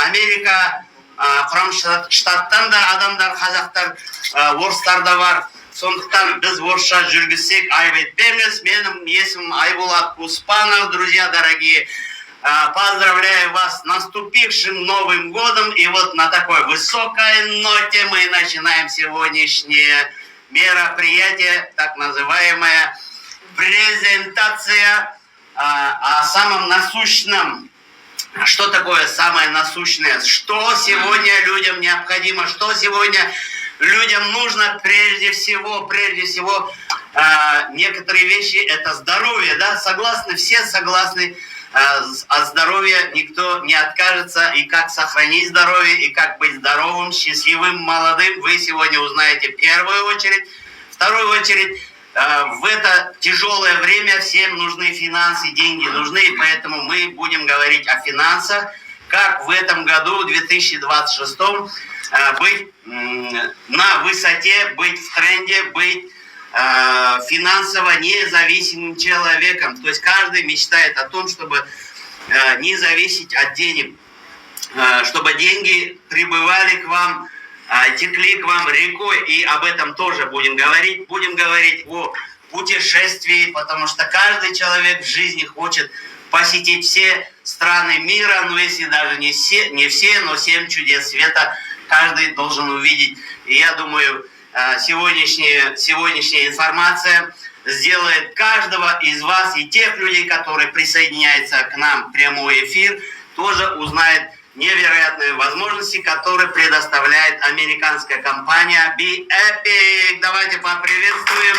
Америка құрам штаттан да адамдар, қазақтар, орыстар да бар. Сондықтан біз орысша жүргізсек айып етпеңіз. Менің есімім Айболат Успанов. Друзья дорогие, поздравляю вас с наступившим Новым годом. И вот на такой высокой ноте мы начинаем сегодняшнее мероприятие, так называемая презентация о самом насущном. Что такое самое насущное? Что сегодня людям необходимо? Что сегодня людям нужно? Прежде всего, некоторые вещи – это здоровье, да? Согласны? Все согласны. От здоровья никто не откажется. И как сохранить здоровье, и как быть здоровым, счастливым, молодым, вы сегодня узнаете в первую очередь. В вторую очередь, в это тяжелое время всем нужны финансы, деньги нужны, и поэтому мы будем говорить о финансах, как в этом году, 2026, быть на высоте, быть в тренде, быть финансово независимым человеком. То есть каждый мечтает о том, чтобы не зависеть от денег, чтобы деньги прибывали к вам, текли к вам рекой, и об этом тоже будем говорить. Будем говорить о путешествии, потому что каждый человек в жизни хочет посетить все страны мира, но если даже не все, но 7 чудес света каждый должен увидеть. И я думаю, сегодняшняя информация сделает каждого из вас и тех людей, которые присоединяются к нам в прямой эфир, тоже узнает невероятные возможности, которые предоставляет американская компания Be Epic. Давайте поприветствуем